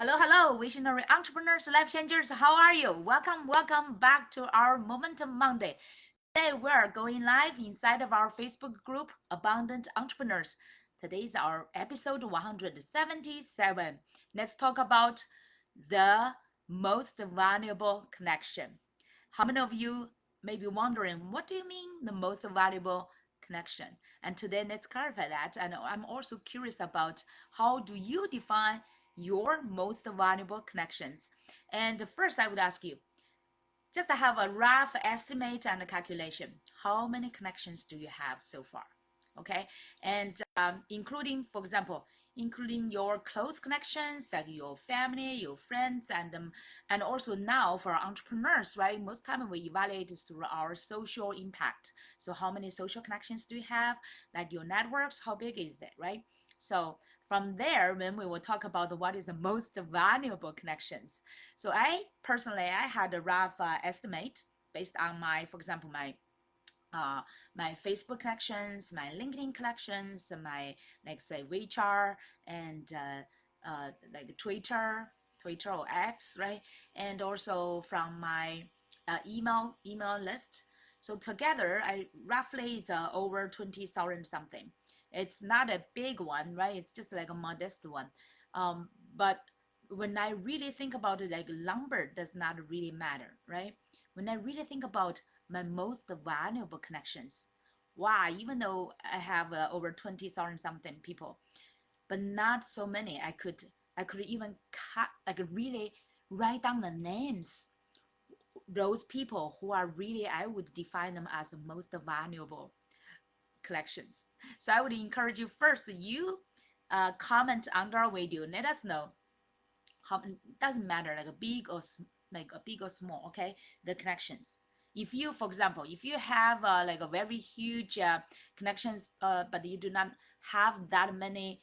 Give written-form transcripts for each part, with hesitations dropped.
Hello, hello, visionary entrepreneurs, life changers. How are you? Welcome back to our Momentum Monday. Today we are going live inside of our Facebook group, Abundant Entrepreneurs. Today is our episode 177. Let's talk about the most valuable connection. How many of you may be wondering, what do you mean the most valuable connection? And today let's clarify that. And I'm also curious about how do you define your most valuable connections? And first I would ask you, just to have a rough estimate and a calculation. How many connections do you have so far? Okay, and including, for example, including your close connections, like your family, your friends, and also now for entrepreneurs, right? Most time we evaluate through our social impact. So how many social connections do you have? Like your networks, how big is that, right? So from there, then we will talk about what is the most valuable connections. So I personally, I had a rough estimate based on my, for example, uh, my Facebook connections, my LinkedIn connections, my like say WeChat and like Twitter or X, right? And also from my email list. So together, I roughly it's over 20,000 something. It's not a big one, right? It's just like a modest one. But when I really think about it, like number does not really matter, right? When I really think about my most valuable connections, why? Even though I have over 20,000 something people, but not so many. I could even cut. I could really write down the names. Those people who are really, I would define them as the most valuable collections. So I would encourage you first, you comment under our video. Let us know how, doesn't matter like a big or like a big or small, okay, the connections. If you, for example, if you have like a very huge connections, but you do not have that many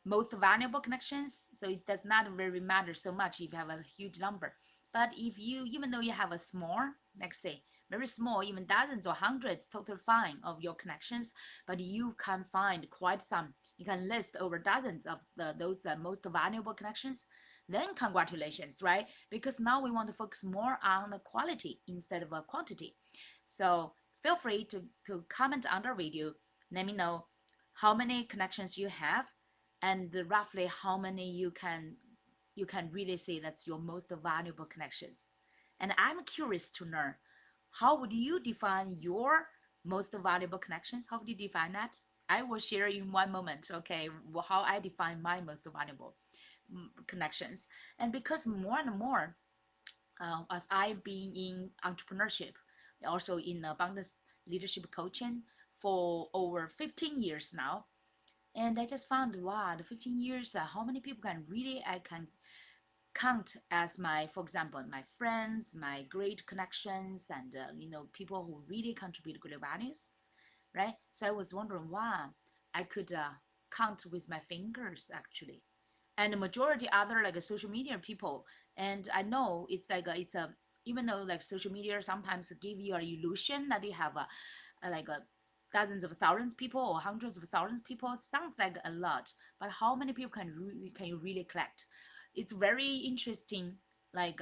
most valuable connections, so it does not really matter so much if you have a huge number. But if you, even though you have a small, like say very small, even dozens or hundreds, total fine of your connections, but you can find quite some, you can list over dozens of those most valuable connections, then congratulations, right? Because now we want to focus more on the quality instead of a quantity. So feel free to comment under video. Let me know how many connections you have and roughly how many you can really say that's your most valuable connections. And I'm curious to learn, how would you define your most valuable connections? How would you define that? I will share in one moment, okay, how I define my most valuable connections. And because more and more, as I've been in entrepreneurship, also in abundance leadership coaching for over 15 years now, and I just found, wow, the 15 years, how many people can really I can count as my, for example, my friends, my great connections, and people who really contribute good values, right? So I was wondering, wow, I could count with my fingers actually, and the majority other like social media people, and I know it's like it's a, even though like social media sometimes give you an illusion that you have like a dozens of thousands people or hundreds of thousands people, it sounds like a lot, but how many people can you really collect? It's very interesting, like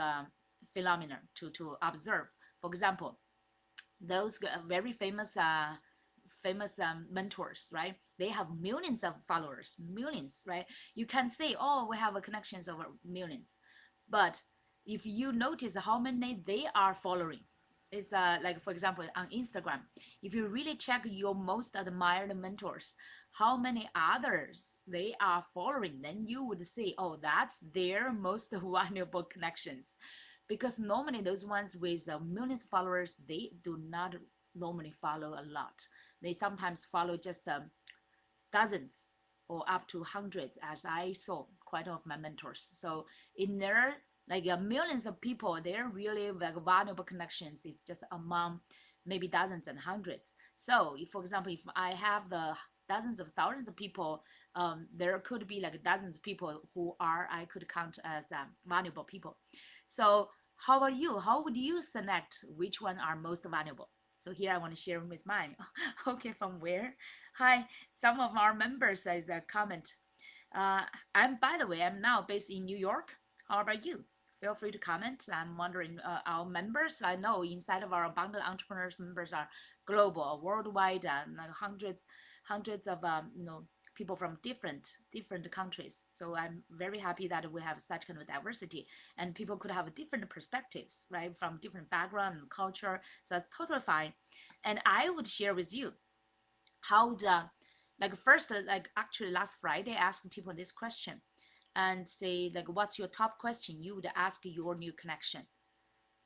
phenomenon to observe. For example, those very famous mentors, right? They have millions of followers, millions, right? You can say, oh, we have a connections over millions, but if you notice how many they are following, it's like for example on Instagram, if you really check your most admired mentors, how many others they are following, then you would say, oh, that's their most valuable connections. Because normally those ones with millions of followers, they do not normally follow a lot. They sometimes follow just dozens or up to hundreds, as I saw quite of my mentors. So in there, like millions of people, they're really like valuable connections. It's just among maybe dozens and hundreds. So if, for example, if I have the dozens of thousands of people, there could be like dozens of people who are, I could count as valuable people. So how about you? How would you select which one are most valuable? So here I want to share with mine. Okay, from where? Hi, some of our members as a comment. Uh, by the way, I'm now based in New York. How about you? Feel free to comment. I'm wondering, our members, I know inside of our Abundant Entrepreneurs members are global, worldwide, and like hundreds of, people from different countries. So I'm very happy that we have such kind of diversity, and people could have different perspectives, right, from different background and culture. So that's totally fine. And I would share with you how the, like, first, like, actually last Friday I asked people this question and say, like, what's your top question you would ask your new connection,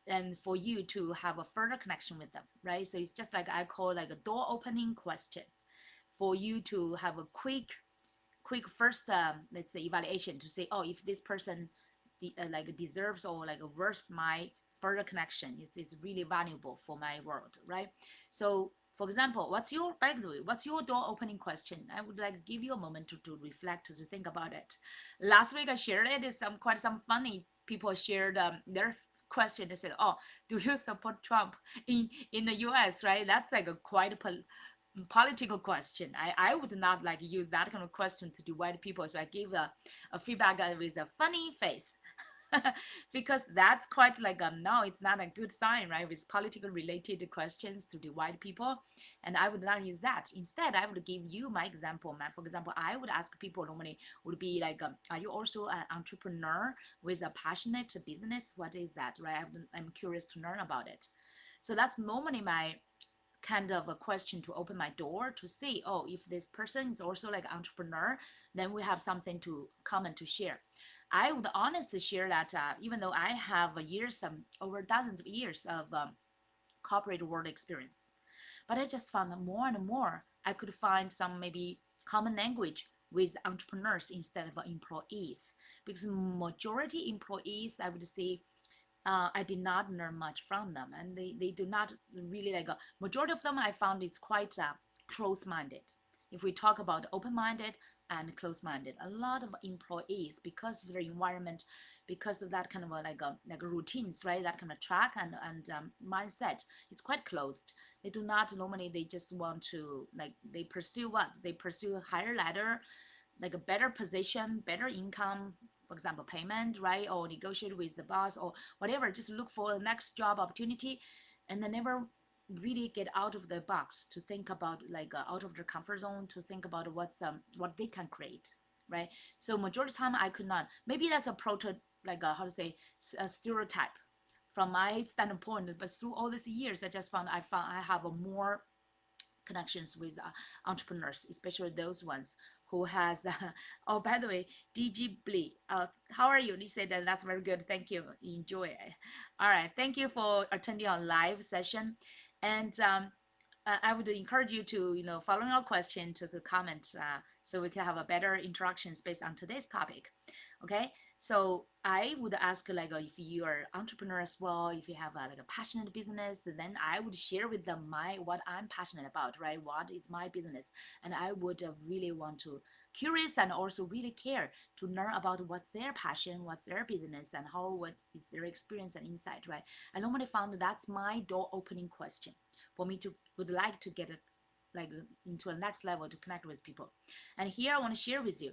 and for you to have a further connection with them, right? So it's just like I call like a door opening question for you to have a quick first, let's say, evaluation to say, oh, if this person like deserves or like worth my further connection, is really valuable for my world, right? So for example, by the way, what's your door opening question? I would like give you a moment to reflect, to think about it. Last week I shared it. Is quite some funny people shared their question. They said, oh, do you support Trump in the US, right? That's like a quite political question. I would not like use that kind of question to divide people. So I gave a feedback with a funny face. Because that's quite like, no, it's not a good sign, right? With political related questions to divide people. And I would not use that. Instead, I would give you my example. For example, I would ask people normally would be like, are you also an entrepreneur with a passionate business? What is that, right? I'm curious to learn about it. So that's normally my kind of a question to open my door to see, oh, if this person is also like entrepreneur, then we have something to common to share. I would honestly share that, even though I have years, over dozens of years of corporate world experience, but I just found that more and more I could find some maybe common language with entrepreneurs instead of employees, because majority employees, I would say, I did not learn much from them, and they do not really like, a majority of them I found is quite close-minded. If we talk about open-minded and close-minded, a lot of employees, because of their environment, because of that kind of like routines, right, that kind of track and mindset, it's quite closed. They do not normally, they just want to, like, they pursue what, they pursue a higher ladder, like a better position, better income, for example, payment, right? Or negotiate with the boss or whatever, just look for the next job opportunity. And they never really get out of the box to think about, like, out of their comfort zone, to think about what they can create, right? So majority of the time I could not, maybe that's a proto, like how to say, a stereotype from my standpoint, but through all these years I found I have a more connections with entrepreneurs, especially those ones who has. Oh, by the way, DG Blee, how are you? You said that that's very good. Thank you. Enjoy it. All right. Thank you for attending our live session, and I would encourage you to, following our question, to the comment, so we can have a better interaction based on today's topic. Okay, so I would ask, like, if you are entrepreneur as well, if you have like a passionate business, then I would share with them what I'm passionate about, right? What is my business, and I would really want to curious and also really care to learn about what's their passion, what's their business, and what is their experience and insight, right? I normally found that's my door opening question for me to would like to get into a next level to connect with people. And here I want to share with you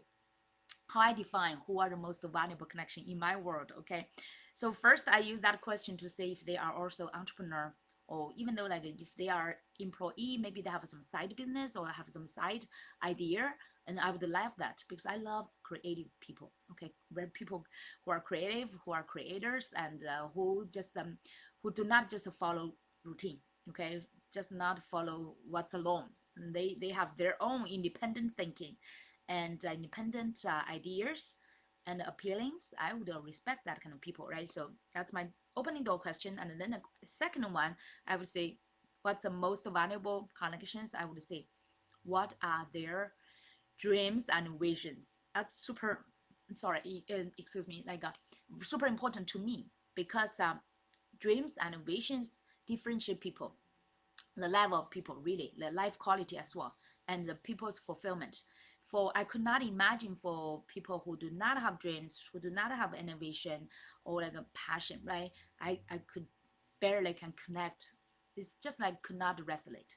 how I define who are the most valuable connection in my world. Okay, so first I use that question to say if they are also entrepreneur, or even though, like, if they are employee, maybe they have some side business or have some side idea, and I would love that because I love creative people. Okay, where people who are creative, who are creators, and who do not just follow routine. Okay, just not follow what's alone. They have their own independent thinking and independent ideas and appealings. I would respect that kind of people, right? So that's my opening door question. And then the second one, I would say, what's the most valuable connections? I would say, what are their dreams and visions? That's super, sorry, excuse me, like, super important to me because dreams and visions differentiate people, the level of people, really the life quality as well, and the people's fulfillment. For I could not imagine for people who do not have dreams, who do not have innovation or like a passion, right? I could barely can connect. It's just like could not resonate.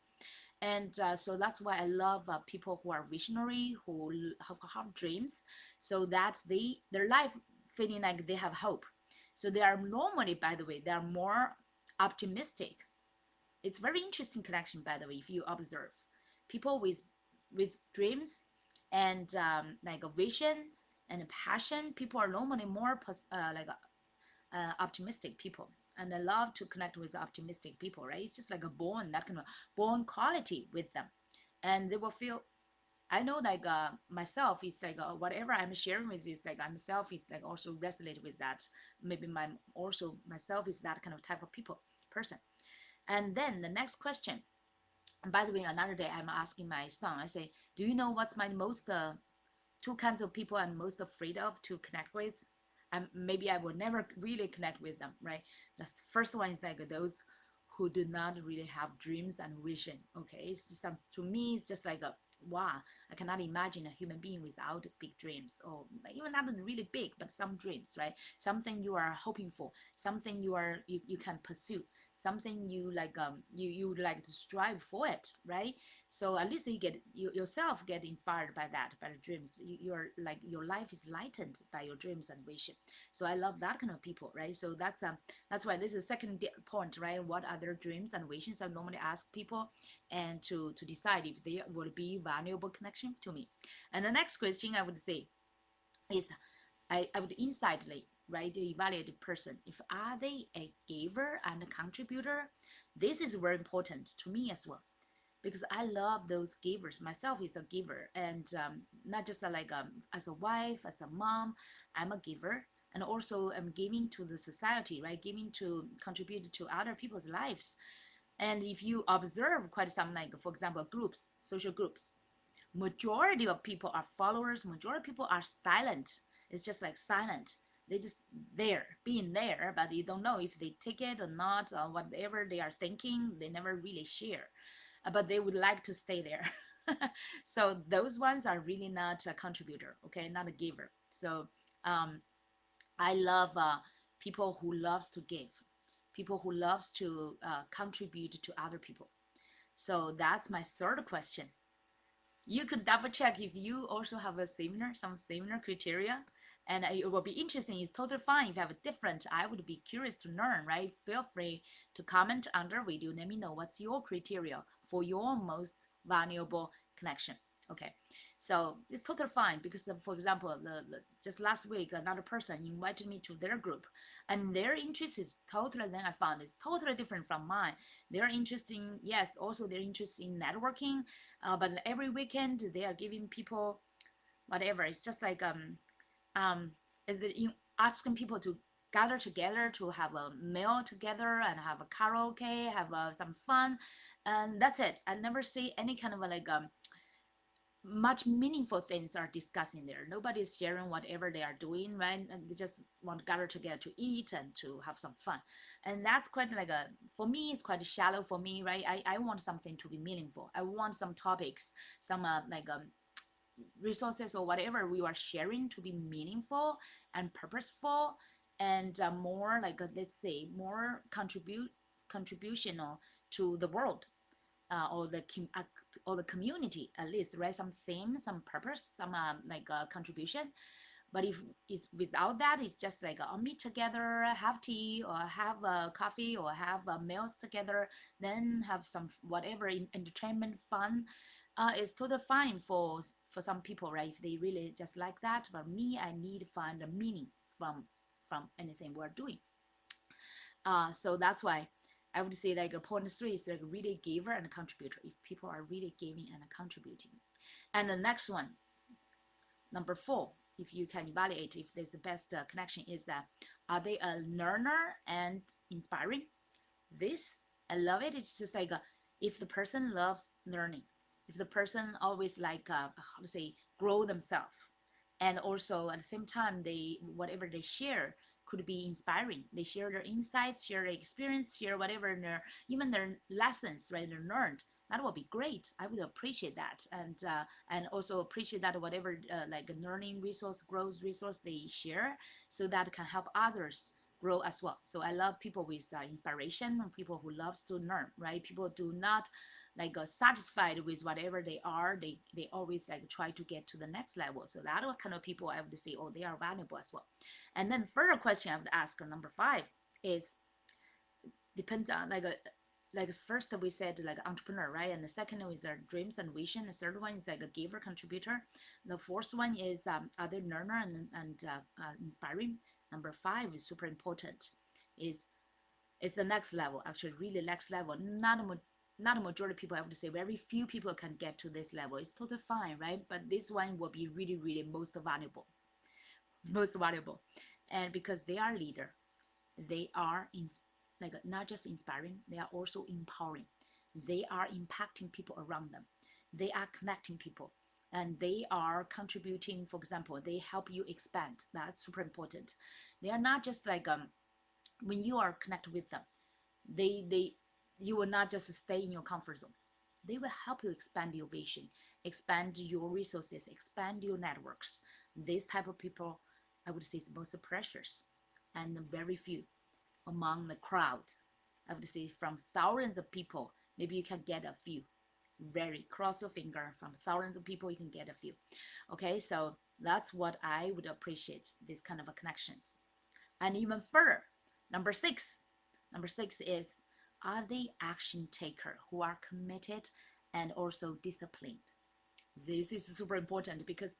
And so that's why I love people who are visionary, who have dreams, so that their life feeling like they have hope. So they are normally, by the way, they are more optimistic. It's very interesting connection, by the way, if you observe people with dreams and like a vision and a passion. People are normally more optimistic people, and I love to connect with optimistic people. Right? It's just like a born that kind of born quality with them, and they will feel. I know like myself is like whatever I'm sharing with you is like I'm myself is like also resonate with that. Maybe my also myself is that kind of type of people person. And then the next question, and by the way, another day I'm asking my son, I say, do you know what's my most two kinds of people I'm most afraid of to connect with? Maybe I will never really connect with them, right? The first one is like those who do not really have dreams and vision. Okay, it just sounds to me, it's just like a wow. I cannot imagine a human being without big dreams, or even not really big, but some dreams, right? Something you are hoping for, something you can pursue, something you like to strive for it, right? So at least you yourself get inspired by that, by the dreams. You're like your life is lightened by your dreams and vision. So I love that kind of people, right? So that's why this is second point, right? What are their dreams and visions? I normally ask people, and to decide if they would be valuable connection to me. And the next question I would say is, I would insightly, right, to evaluate the person. If are they a giver and a contributor, this is very important to me as well, because I love those givers. Myself is a giver, and not just as a wife, as a mom, I'm a giver, and also I'm giving to the society, right? Giving to contribute to other people's lives. And if you observe quite some, like for example, groups, social groups, majority of people are followers. Majority of people are silent. It's just like silent. They just there, being there, but you don't know if they take it or not, or whatever they are thinking. They never really share, but they would like to stay there. So those ones are really not a contributor, okay, not a giver. So um, I love people who loves to give, people who loves to contribute to other people. So that's my third question. You could double check if you also have some similar criteria, and it will be interesting. It's totally fine if you have a different. I would be curious to learn, right? Feel free to comment under video. Let me know what's your criteria for your most valuable connection. Okay, so it's totally fine because, for example, just last week, another person invited me to their group, and their interest is totally, then I found is totally different from mine. They're interested in, yes, also they're interested in networking, but every weekend they are giving people whatever. It's just like is that you asking people to gather together to have a meal together and have a karaoke, have some fun, and that's it. I never see any kind of much meaningful things are discussing there. Nobody's sharing whatever they are doing, right? And they just want to gather together to eat and to have some fun. And that's quite like for me, it's quite shallow for me, right? I want something to be meaningful. I want some topics, some resources or whatever we are sharing to be meaningful and purposeful, and more like let's say more contributional to the world, or the community at least, right? Some theme, some purpose, some contribution. But if it's without that, it's just like meet together, have tea or have coffee or have meals together, then have some whatever entertainment fun. It's totally fine for some people, right? If they really just like that. But me, I need to find a meaning from anything we're doing. So that's why I would say like a point three is like really giver and contributor. If people are really giving and contributing. And the next one, number four, if you can evaluate if there's the best connection, is that are they a learner and inspiring? This, I love it. It's just like if the person loves learning, if the person always like how to say grow themselves, and also at the same time they whatever they share could be inspiring. They share their insights, share their experience, share whatever their even their lessons, right? They learned. That would be great. I would appreciate that, and also appreciate that whatever like a learning resource, growth resource they share, so that can help others grow as well. So I love people with inspiration, people who loves to learn, right? People do not like satisfied with whatever they are. They always like try to get to the next level. So that kind of people I would say, oh, they are valuable as well. And then further question I would ask number 5 is depends on like first we said like entrepreneur, right? And the second one is their dreams and vision. The third one is like a giver contributor. The fourth one is other learner and inspiring. Number 5 is super important. Is the next level, actually really next level. Not a majority of people, I would say very few people can get to this level. It's totally fine, right? But this one will be really really most valuable, most valuable. And because they are leader, they are like not just inspiring, they are also empowering. They are impacting people around them. They are connecting people, and they are contributing. For example, they help you expand. That's super important. They are not just like when you are connected with them, they you will not just stay in your comfort zone. They will help you expand your vision, expand your resources, expand your networks. This type of people, I would say, is most precious and very few among the crowd. I would say from thousands of people, maybe you can get a few. Very cross your finger, from thousands of people you can get a few. Okay, so that's what I would appreciate, this kind of connections. And even further, number 6, is, are they action taker who are committed and also disciplined? This is super important because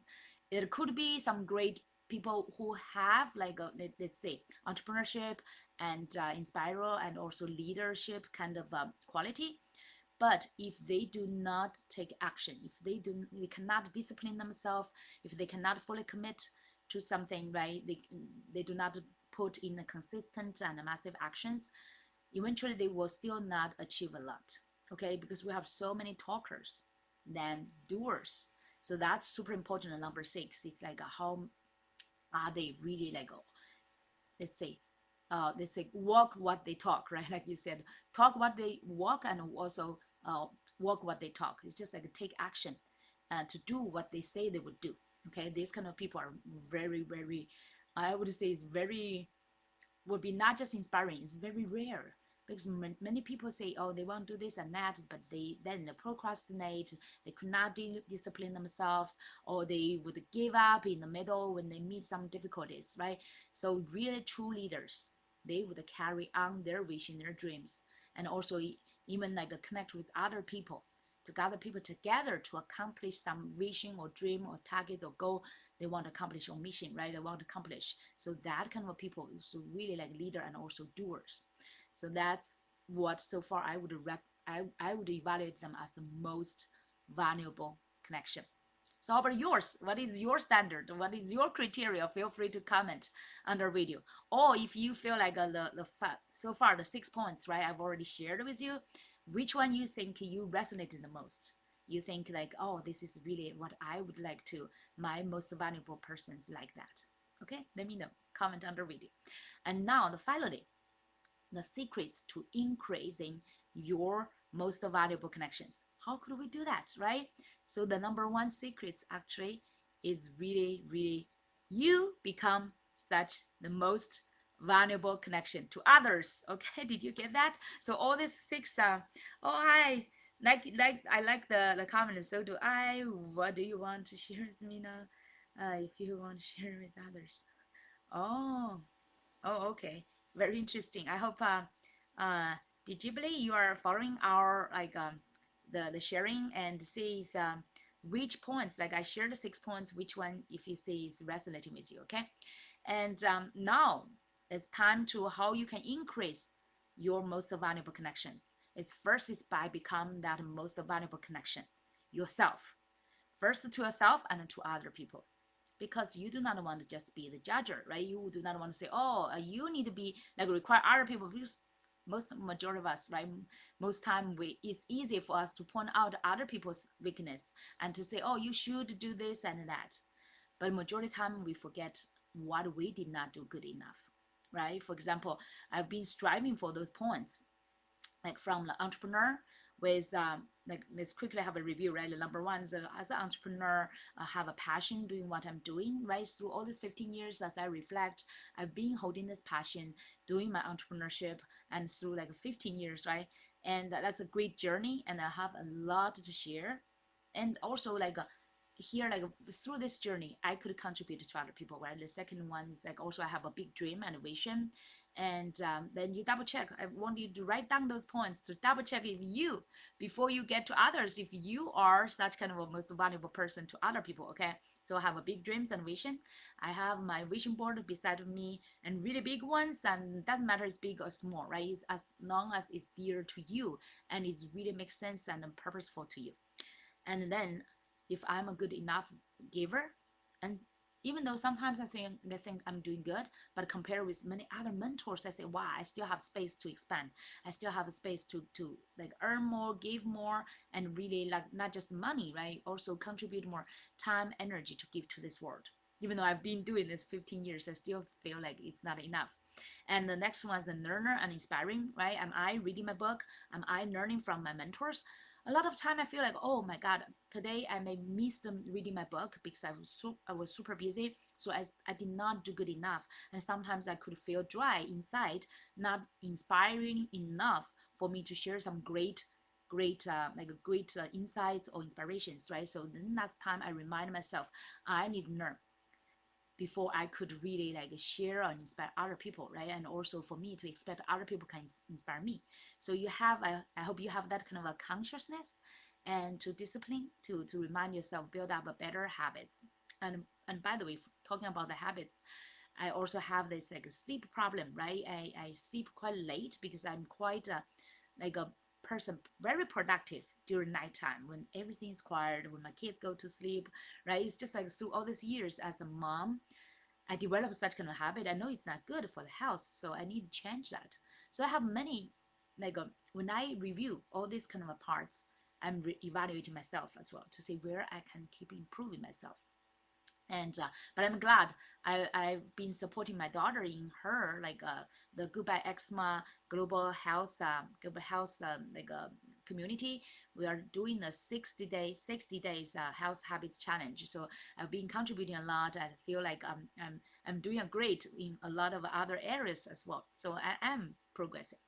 it could be some great people who have like let's say entrepreneurship and inspiral and also leadership kind of quality. But if they do not take action, if they cannot discipline themselves, if they cannot fully commit to something, right? They do not put in a consistent and massive actions, eventually they will still not achieve a lot. Okay, because we have so many talkers than doers. So that's super important. And number 6 is like how are they really like, let's say walk what they talk, right? Like you said, talk what they walk, and also walk what they talk. It's just like take action to do what they say they would do. Okay, these kind of people are very very, I would say, is very, would be not just inspiring, it's very rare. Because many people say, oh, they want to do this and that, but they procrastinate, they could not discipline themselves, or they would give up in the middle when they meet some difficulties, right? So really true leaders, they would carry on their vision, their dreams, and also even like connect with other people, to gather people together to accomplish some vision or dream or targets or goal they want to accomplish, or mission, right? They want to accomplish. So that kind of people is really like leader and also doers. So that's what so far I would I would evaluate them as the most valuable connection. So how about yours? What is your standard? What is your criteria? Feel free to comment under video. Or if you feel like so far the 6 points, right, I've already shared with you, which one you think you resonated the most? You think like, oh, this is really what I would like to, my most valuable persons like that. Okay, let me know. Comment under video. And now finally, the secrets to increasing your most valuable connections. How could we do that, right? So the number 1 secret actually is really, really, you become such the most valuable connection to others. Okay, did you get that? So all these 6 oh hi, like I like the comment. So do I. What do you want to share with me now? If you want to share with others. Oh, oh, okay. Very interesting. I hope digibly you are following our like the sharing and see if which points, like I shared the 6 points, which one if you see is resonating with you, okay? And now it's time to how you can increase your most valuable connections. It's first is by becoming that most valuable connection yourself. First to yourself and to other people, because you do not want to just be the judger, right? You do not want to say, oh, you need to be like require other people, because most majority of us, right? Most time it's easy for us to point out other people's weakness and to say, oh, you should do this and that. But majority of time we forget what we did not do good enough, right? For example, I've been striving for those points, like from the entrepreneur with like let's quickly have a review, right? Number one is as an entrepreneur, I have a passion doing what I'm doing, right? Through all these 15 years, as I reflect, I've been holding this passion, doing my entrepreneurship, and through like 15 years, right? And that's a great journey, and I have a lot to share, and also like here like through this journey I could contribute to other people, right? The second one is like also I have a big dream and vision, and then you double check. I want you to write down those points to double check if you, before you get to others, if you are such kind of a most valuable person to other people. Okay, so I have a big dreams and vision. I have my vision board beside of me, and really big ones, and doesn't matter it's big or small, right? It's as long as it's dear to you and it really makes sense and purposeful to you. And then if I'm a good enough giver, and even though sometimes I think they think I'm doing good, but compared with many other mentors, I say, wow, I still have space to expand. I still have a space to like earn more, give more, and really like not just money, right? Also contribute more time, energy to give to this world. Even though I've been doing this 15 years, I still feel like it's not enough. And the next one is the learner and inspiring, right? Am I reading my book? Am I learning from my mentors? A lot of time I feel like, oh my God, today I may miss them reading my book because I was super busy. So I did not do good enough. And sometimes I could feel dry inside, not inspiring enough for me to share some great insights or inspirations, right? So then that's time I remind myself I need to learn before I could really like share and inspire other people, right? And also for me to expect other people can inspire me. So you have, I hope you have that kind of a consciousness and to discipline to remind yourself, build up a better habits. And by the way, talking about the habits, I also have this like sleep problem, right? I sleep quite late because I'm quite like a person very productive during nighttime when everything is quiet, when my kids go to sleep, right? It's just like through all these years as a mom, I developed such kind of habit. I know it's not good for the health, so I need to change that. So I have many, like when I review all these kind of parts, I'm evaluating myself as well to see where I can keep improving myself. And but I'm glad I've been supporting my daughter in her like the Goodbye Eczema global health like community. We are doing a 60 days health habits challenge. So I've been contributing a lot. I feel like I'm doing great in a lot of other areas as well. So I am progressing.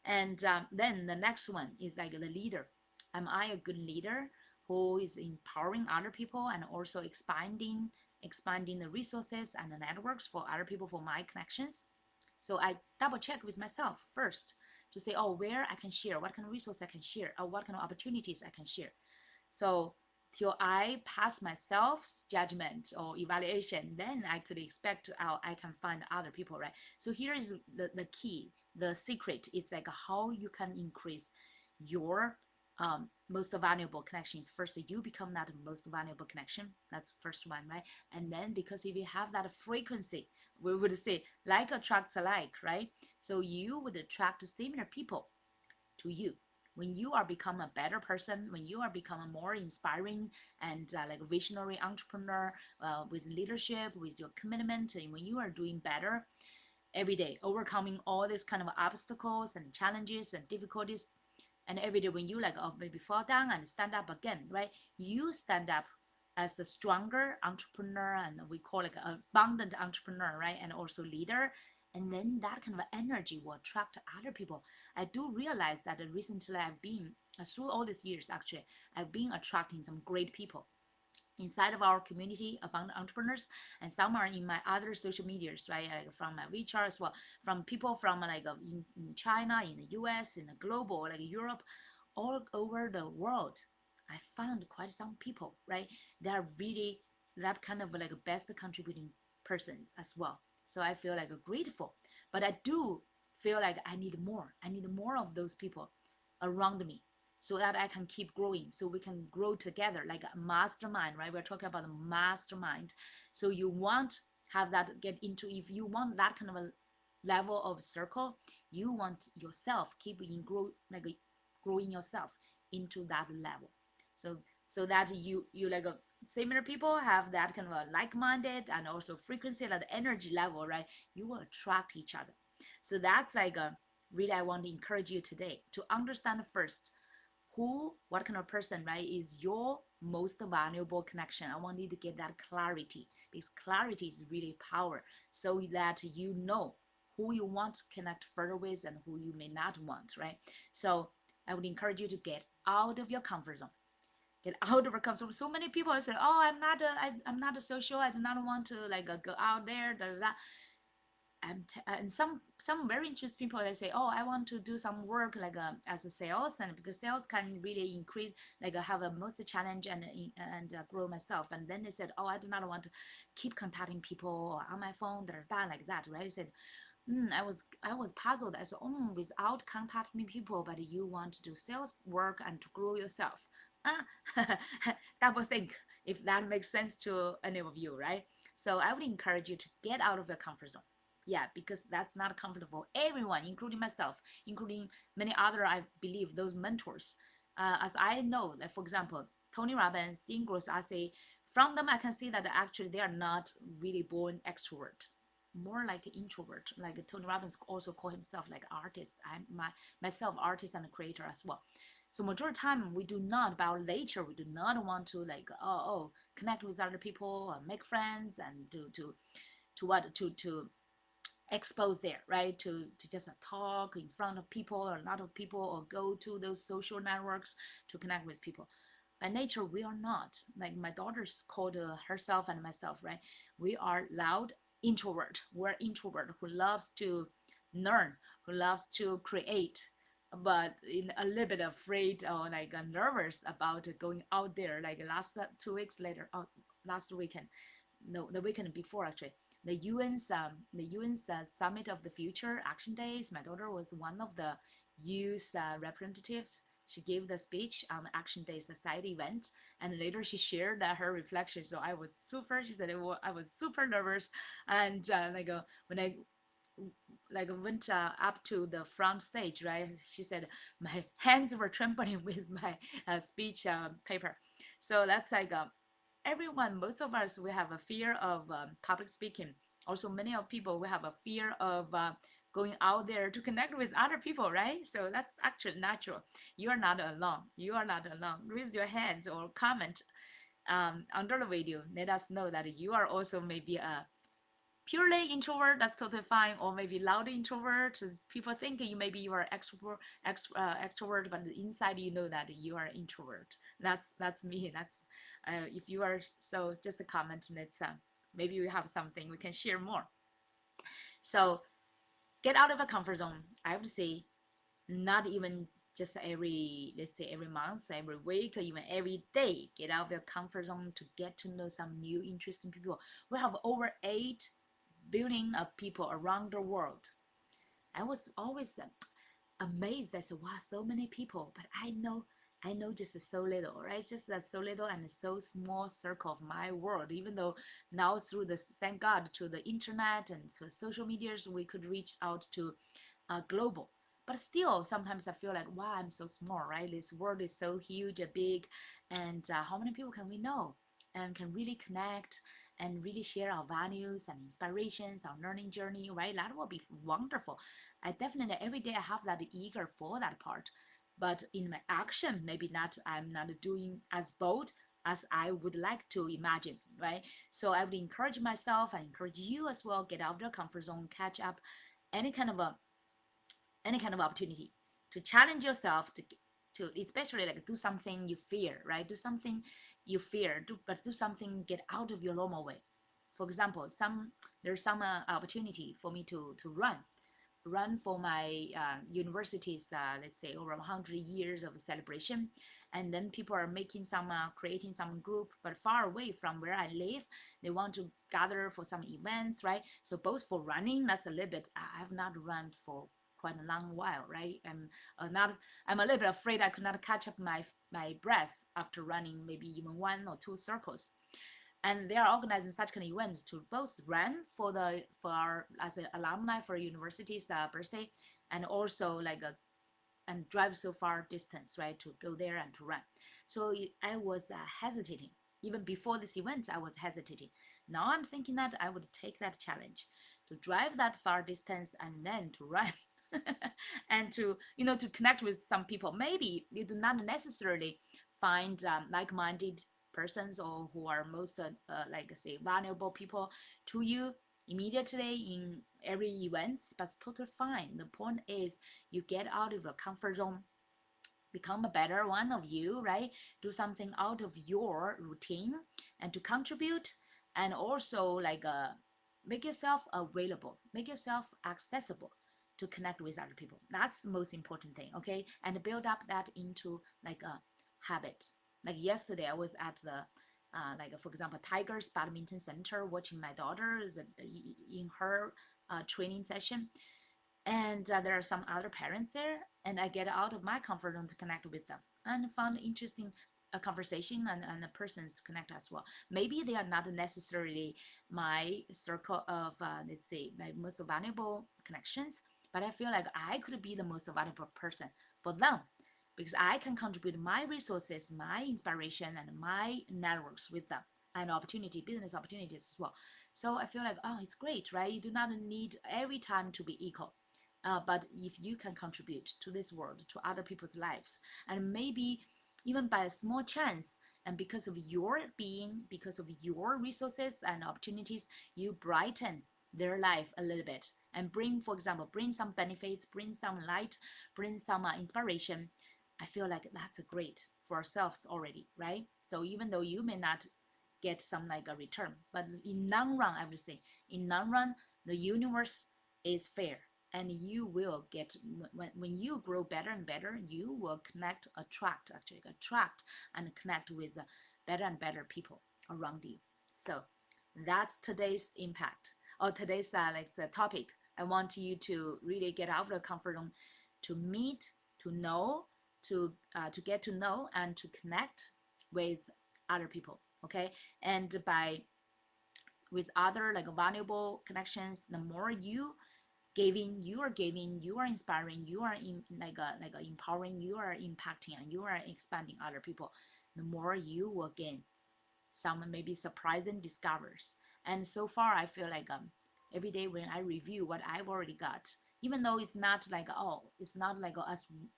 And then the next one is like the leader. Am I a good leader who is empowering other people and also expanding the resources and the networks for other people for my connections? So I double check with myself first to say, oh, where I can share, what kind of resources I can share, or what kind of opportunities I can share. So till I pass myself judgment or evaluation, then I could expect I can find other people, right? So here is the key, the secret is like how you can increase your most valuable connections. First, you become that most valuable connection. That's first one, right? And then because if you have that frequency, we would say like attracts alike, right? So you would attract similar people to you when you are become a better person, when you are become a more inspiring and like visionary entrepreneur with leadership, with your commitment, and when you are doing better every day, overcoming all these kind of obstacles and challenges and difficulties, and every day when you like maybe fall down and stand up again, right? You stand up as a stronger entrepreneur, and we call it an abundant entrepreneur, right? And also leader. And then that kind of energy will attract other people. I do realize that recently I've been through all these years actually I've been attracting some great people inside of our community about entrepreneurs, and some are in my other social medias, right? Like from my WeChat as well, from people from like in China, in the US, in the global, like Europe, all over the world. I found quite some people, right? They are really that kind of like a best contributing person as well. So I feel like grateful, but I do feel like I need more. I need more of those people around me so that I can keep growing, so we can grow together like a mastermind, right? We're talking about a mastermind. So you want have that get into, if you want that kind of a level of circle, you want yourself keep in growing yourself into that level. So so that you like a similar people have that kind of a like-minded and also frequency and energy level, right? You will attract each other. So that's like a really I want to encourage you today to understand first what kind of person, right, is your most valuable connection. I want you to get that clarity, because clarity is really power, so that you know who you want to connect further with and who you may not want, right? So I would encourage you to get out of your comfort zone. Get out of your comfort zone. So many people say, "Oh, I'm not a social. I do not want to like go out there." Da, da, da. And some very interesting people, they say, oh, I want to do some work like as a sales, and because sales can really increase, like have a most challenge and grow myself. And then they said, oh, I do not want to keep contacting people on my phone, like that, right? I said, I was puzzled. I said, oh, without contacting people, but you want to do sales work and to grow yourself. Double think if that makes sense to any of you, right? So I would encourage you to get out of your comfort zone. Yeah, because that's not comfortable. Everyone, including myself, including many other, I believe, those mentors. As I know that, for example, Tony Robbins, Dean Gross, I say, from them I can see that actually they are not really born extrovert, more like an introvert. Like Tony Robbins also call himself like artist. I'm myself artist and creator as well. So majority of time we do not, by our nature, we do not want to like connect with other people or make friends and to what to expose there, right? To just talk in front of people or a lot of people, or go to those social networks to connect with people. By nature, we are not. Like my daughter's called herself and myself, right? We are loud introvert. We're introvert who loves to learn, who loves to create, but in a little bit afraid or like nervous about going out there. Like last 2 weeks later, last weekend, no, the weekend before actually, the UN's Summit of the Future Action Days. My daughter was one of the youth representatives. She gave the speech on the Action Day Society event, and later she shared her reflection. So I was super. She said I was super nervous, and when I went up to the front stage, right? She said my hands were trembling with my speech paper. So that's like everyone, most of us, we have a fear of public speaking. Also, many of people, we have a fear of going out there to connect with other people, right? So that's actually natural. You are not alone. You are not alone. Raise your hands or comment under the video. Let us know that you are also maybe a purely introvert. That's totally fine, or maybe loud introvert. People think you are extrovert, but inside you know that you are introvert. That's me. That's if you are, so just a comment. Let's maybe we have something we can share more. So get out of a comfort zone. I would say not even just every, let's say, every month, every week, or even every day. Get out of your comfort zone to get to know some new interesting people. We have over 8 billion of people around the world. I was always amazed. I said, wow, so many people, but I know just so little, right? Just that so little and so small circle of my world. Even though now through this, thank God, to the internet and to social medias, we could reach out to global. But still, sometimes I feel like, wow, I'm so small, right? This world is so huge and big, and how many people can we know and can really connect and really share our values and inspirations, our learning journey, right? That will be wonderful. I definitely every day I have that eager for that part, but in my action, maybe not. I'm not doing as bold as I would like to imagine, right? So I would encourage myself, I encourage you as well, get out of the comfort zone, catch up, any kind of a any kind of opportunity to challenge yourself to especially like do something you fear, right? Do something you fear, but do something, get out of your normal way. For example, there's some opportunity for me to run for my university's, let's say, over 100 years of celebration. And then people are making some creating some group, but far away from where I live. They want to gather for some events, right? So both for running, that's a little bit, I have not run for quite a long while, right? I'm a little bit afraid I could not catch up my breath after running maybe even 1 or 2 circles. And they are organizing such kind of events to both run for our as an alumni for university's birthday, and also like a and drive so far distance, right, to go there and to run. So I was hesitating. Even before this event, I was hesitating. Now I'm thinking that I would take that challenge to drive that far distance and then to run. and to to connect with some people. Maybe you do not necessarily find like-minded persons or who are most like say valuable people to you immediately in every events, but it's totally fine. The point is you get out of your comfort zone, become a better one of you, right? Do something out of your routine and to contribute, and also like make yourself available, make yourself accessible to connect with other people. That's the most important thing, okay? And build up that into like a habit. Like yesterday, I was at the like for example, Tigers Badminton Center watching my daughter in her training session, and there are some other parents there, and I get out of my comfort zone to connect with them and found interesting conversation and persons to connect as well. Maybe they are not necessarily my circle of let's say my most valuable connections, but I feel like I could be the most valuable person for them because I can contribute my resources, my inspiration, and my networks with them, and opportunity, business opportunities as well. So I feel like, oh, it's great, right? You do not need every time to be equal. But if you can contribute to this world, to other people's lives, and maybe even by a small chance, and because of your being, because of your resources and opportunities, you brighten their life a little bit and bring, for example, bring some benefits, bring some light, bring some inspiration. I feel like that's great for ourselves already, right? So even though you may not get some like a return, but in long run, I would say, in long run, the universe is fair, and you will get, when you grow better and better, you will attract and connect with better and better people around you. So that's today's impact, or today's like the topic. I want you to really get out of the comfort zone, to meet, to know, to get to know and to connect with other people, okay? And by with other like valuable connections, the more you giving, you are inspiring, you are in like empowering, you are impacting, and you are expanding other people, the more you will gain some maybe surprising discovers. And so far I feel like every day when I review what I've already got, even though it's not like, oh, it's not like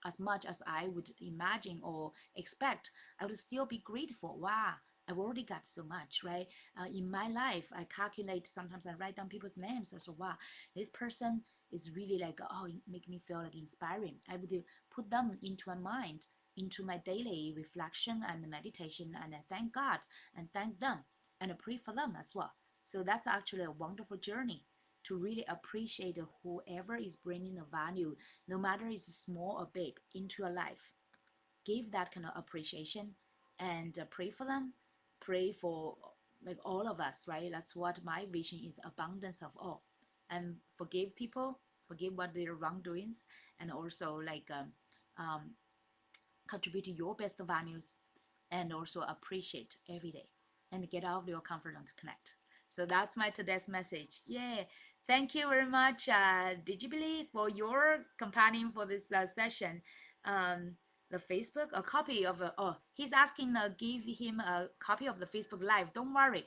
as much as I would imagine or expect, I would still be grateful. Wow, I've already got so much, right? In my life, I calculate, sometimes I write down people's names. So wow, this person is really like, oh, it make me feel like inspiring. I would put them into my mind, into my daily reflection and meditation, and I thank God and thank them and I pray for them as well. So that's actually a wonderful journey to really appreciate whoever is bringing a value, no matter it's small or big, into your life. Give that kind of appreciation and pray for them. Pray for like all of us, right? That's what my vision is: abundance of all, and forgive people, forgive what their wrongdoings, and also like um, contribute to your best values, and also appreciate every day and get out of your comfort zone to connect. So that's my today's message. Yeah. Thank you very much, Digibly, for your companion for this session. Um, the Facebook, a copy of, oh, he's asking, give him a copy of the Facebook Live. Don't worry.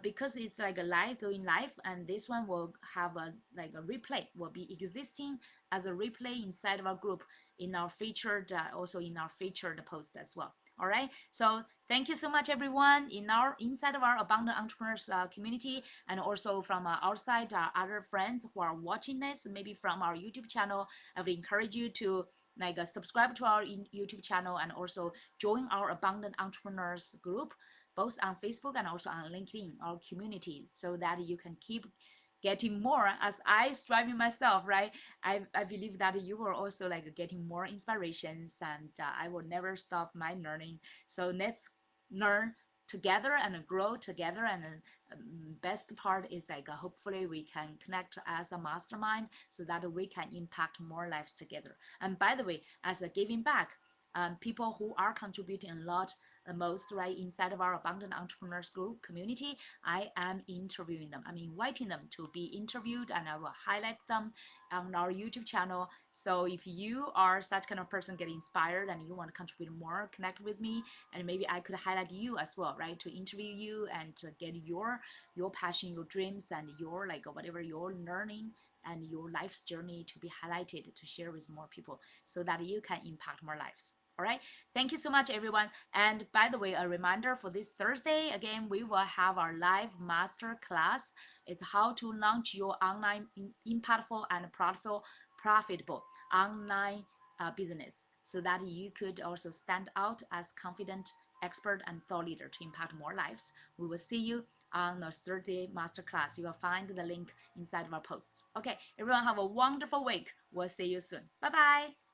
Because it's like a live going live, and this one will have a like a replay, will be existing as a replay inside of our group, in our featured also in our featured post as well. All right, so thank you so much everyone in our inside of our abundant entrepreneurs community, and also from outside other friends who are watching this, maybe from our YouTube channel. I would encourage you to like subscribe to our YouTube channel, and also join our abundant entrepreneurs group, both on Facebook and also on LinkedIn, our community, so that you can keep getting more as I striving myself, right? I believe that you will also like getting more inspirations, and I will never stop my learning. So let's learn together and grow together. And best part is like hopefully we can connect as a mastermind so that we can impact more lives together. And by the way, as a giving back, people who are contributing a lot the most, right? Inside of our Abundant Entrepreneurs Group community, I am interviewing them. I'm inviting them to be interviewed, and I will highlight them on our YouTube channel. So if you are such kind of person, get inspired and you want to contribute more, connect with me, and maybe I could highlight you as well, right? To interview you and to get your passion, your dreams, and your like whatever you're learning and your life's journey to be highlighted to share with more people so that you can impact more lives. All right. Thank you so much, everyone. And by the way, a reminder for this Thursday, again, we will have our live master class. It's how to launch your online impactful and profitable online business so that you could also stand out as confident expert and thought leader to impact more lives. We will see you on the Thursday masterclass. You will find the link inside of our post. Okay, everyone have a wonderful week. We'll see you soon. Bye bye.